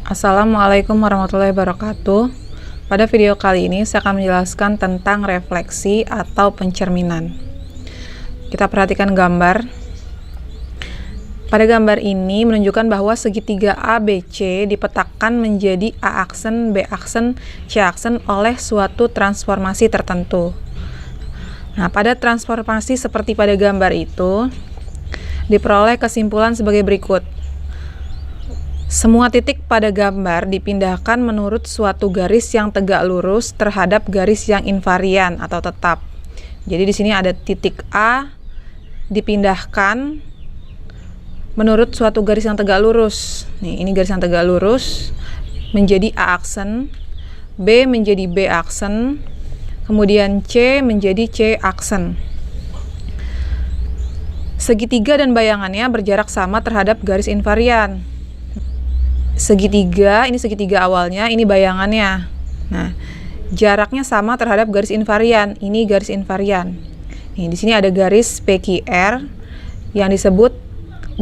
Assalamualaikum warahmatullahi wabarakatuh. Pada video kali ini saya akan menjelaskan tentang refleksi atau pencerminan. Kita perhatikan gambar. Pada gambar ini menunjukkan bahwa segitiga ABC dipetakan menjadi A aksen, B aksen, C aksen oleh suatu transformasi tertentu. Nah, pada transformasi seperti pada gambar itu diperoleh kesimpulan sebagai berikut. Semua titik pada gambar dipindahkan menurut suatu garis yang tegak lurus terhadap garis yang invarian atau tetap. Jadi di sini ada titik A dipindahkan menurut suatu garis yang tegak lurus. Nih, ini garis yang tegak lurus menjadi A aksen, B menjadi B aksen, kemudian C menjadi C aksen. Segitiga dan bayangannya berjarak sama terhadap garis invarian. Segitiga, ini segitiga awalnya, ini bayangannya. Nah, jaraknya sama terhadap garis invarian. Ini garis invarian. Nih, di sini ada garis PQR yang disebut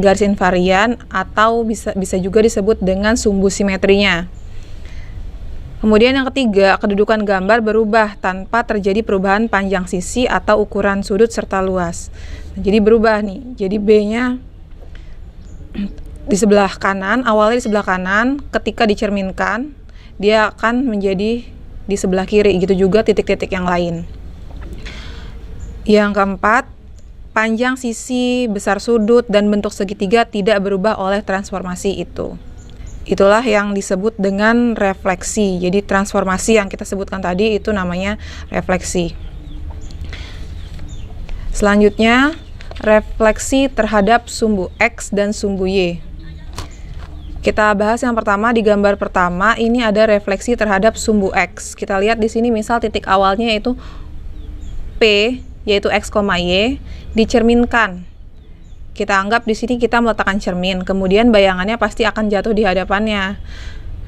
garis invarian atau bisa juga disebut dengan sumbu simetrinya. Kemudian yang ketiga, kedudukan gambar berubah tanpa terjadi perubahan panjang sisi atau ukuran sudut serta luas. Nah, jadi berubah nih. Jadi B-nya di sebelah kanan, awalnya di sebelah kanan, ketika dicerminkan dia akan menjadi di sebelah kiri, gitu juga titik-titik yang lain. Yang keempat, panjang sisi, besar sudut, dan bentuk segitiga tidak berubah oleh transformasi itu. Itulah yang disebut dengan refleksi. Jadi transformasi yang kita sebutkan tadi itu namanya refleksi. Selanjutnya, refleksi terhadap sumbu X dan sumbu Y. Kita bahas yang pertama. Di gambar pertama ini ada refleksi terhadap sumbu X. Kita lihat di sini misal titik awalnya yaitu P, yaitu X, Y, dicerminkan. Kita anggap di sini kita meletakkan cermin, kemudian bayangannya pasti akan jatuh di hadapannya.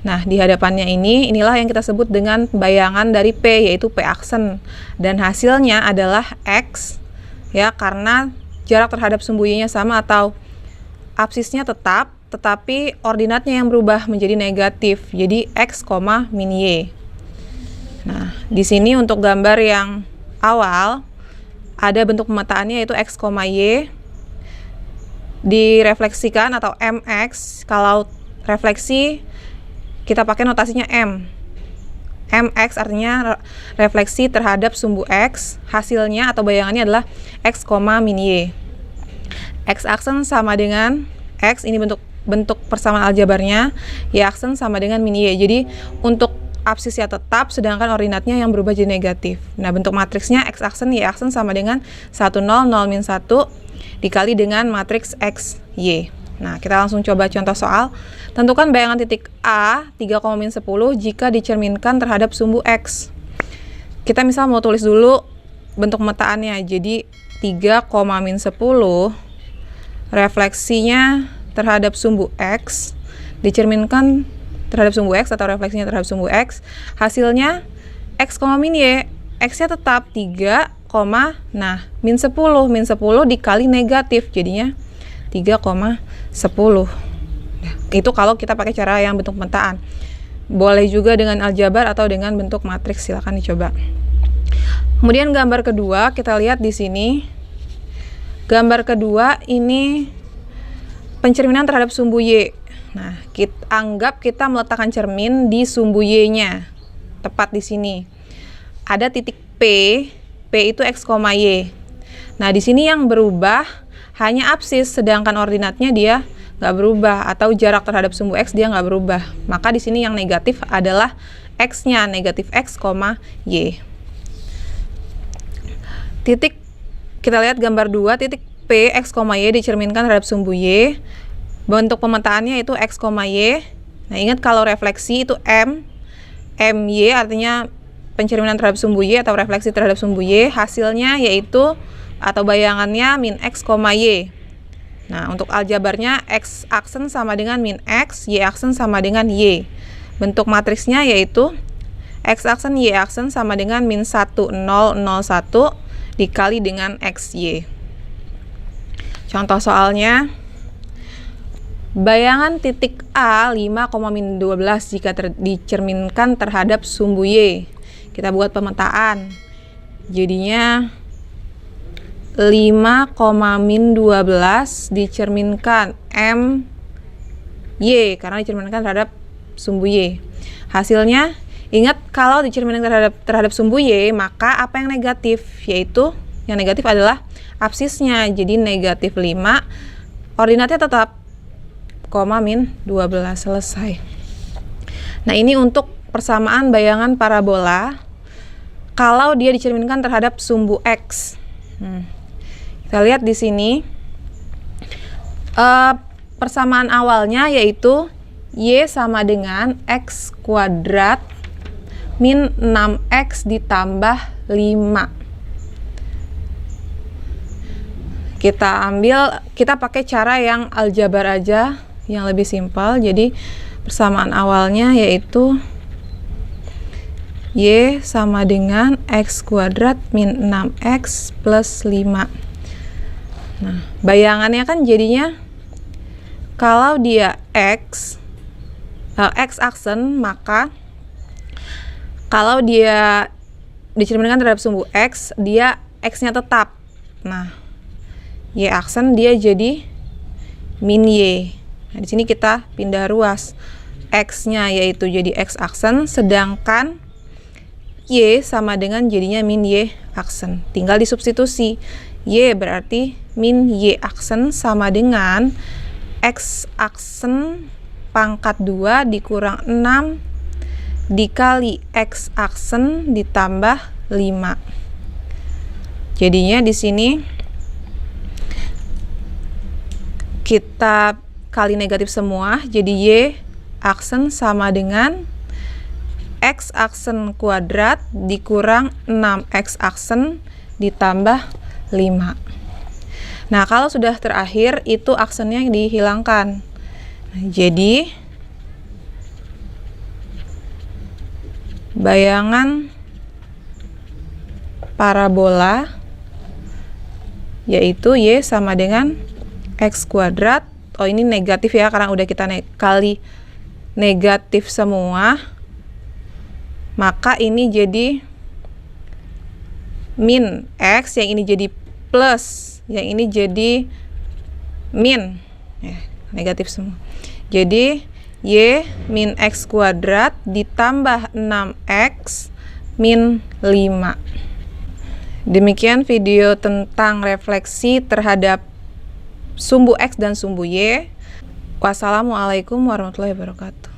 Nah, di hadapannya inilah yang kita sebut dengan bayangan dari P, yaitu P aksen. Dan hasilnya adalah X, ya, karena jarak terhadap sumbu Y-nya sama atau absisnya tetap, tetapi ordinatnya yang berubah menjadi negatif. Jadi X, min Y. Nah, di sini untuk gambar yang awal ada bentuk pemetaannya yaitu X, Y direfleksikan atau MX. Kalau refleksi kita pakai notasinya M. MX artinya refleksi terhadap sumbu X. Hasilnya atau bayangannya adalah X, min Y. X aksen sama dengan X, ini bentuk persamaan aljabarnya. Y aksen sama dengan min Y. Jadi untuk absisnya tetap, sedangkan ordinatnya yang berubah jadi negatif. Nah, bentuk matriksnya X aksen, Y aksen sama dengan 1, 0, 0, min 1 dikali dengan matriks X, Y. Nah, kita langsung coba contoh soal. Tentukan bayangan titik A 3, min 10 jika dicerminkan terhadap sumbu X. Kita misal mau tulis dulu bentuk pemetaannya. Jadi 3, min 10 refleksinya terhadap sumbu X dicerminkan terhadap sumbu X atau refleksinya terhadap sumbu X, hasilnya X, min Y. X-nya tetap 3, min 10 dikali negatif, jadinya 3,10. Nah, itu kalau kita pakai cara yang bentuk pemetaan. Boleh juga dengan aljabar atau dengan bentuk matriks, silakan dicoba. Kemudian gambar kedua, kita lihat di sini. Gambar kedua ini pencerminan terhadap sumbu Y. Nah, kita anggap kita meletakkan cermin di sumbu Y-nya. Tepat di sini. Ada titik P. P itu X, Y. Nah, di sini yang berubah hanya absis, sedangkan ordinatnya dia nggak berubah, atau jarak terhadap sumbu X dia nggak berubah. Maka di sini yang negatif adalah X-nya, negatif X, Y. Titik, kita lihat gambar 2, titik P, X, Y dicerminkan terhadap sumbu Y. Bentuk pemetaannya itu X, Y. Nah, ingat kalau refleksi itu M. MY artinya pencerminan terhadap sumbu Y atau refleksi terhadap sumbu Y. Hasilnya yaitu atau bayangannya min X, Y. Nah, untuk aljabarnya X aksen sama dengan min X, Y aksen sama dengan Y. Bentuk matriksnya yaitu X aksen, Y aksen sama dengan min 1, 0, 0, 1 dikali dengan XY. Contoh soalnya, Bayangan titik A 5, min 12 jika dicerminkan terhadap sumbu Y. Kita buat pemetaan. Jadinya 5, min 12 dicerminkan M Y karena dicerminkan terhadap sumbu Y. Hasilnya, ingat kalau dicerminkan terhadap sumbu Y, maka apa yang negatif? Yaitu yang negatif adalah absisnya. Jadi negatif 5, ordinatnya tetap, min 12, selesai. Nah, ini untuk persamaan bayangan parabola kalau dia dicerminkan terhadap sumbu X. Kita lihat di sini persamaan awalnya yaitu Y sama dengan X kuadrat min 6X ditambah 5. Kita pakai cara yang aljabar aja, yang lebih simpel. Jadi persamaan awalnya yaitu Y sama dengan X kuadrat min 6X plus 5. Nah, bayangannya kan jadinya kalau dia X aksen, maka kalau dia dicerminkan terhadap sumbu X, dia X-nya tetap. Nah, Y aksen dia jadi min Y. Nah, di sini kita pindah ruas. X-nya yaitu jadi X aksen, sedangkan Y sama dengan jadinya min Y aksen. Tinggal disubstitusi. Y berarti min Y aksen sama dengan X aksen pangkat 2 dikurang 6 dikali X aksen ditambah 5. Jadinya di sini kita kali negatif semua, jadi Y aksen sama dengan X aksen kuadrat dikurang 6X aksen ditambah 5. Nah, kalau sudah terakhir itu aksennya dihilangkan. Jadi bayangan parabola yaitu Y sama dengan X kuadrat. Oh, ini negatif ya karena udah kita kali negatif semua. Maka ini jadi min X, yang ini jadi plus, yang ini jadi min, ya, negatif semua. Jadi Y min X kuadrat ditambah 6X min 5. Demikian video tentang refleksi terhadap sumbu X dan sumbu Y. Wassalamualaikum warahmatullahi wabarakatuh.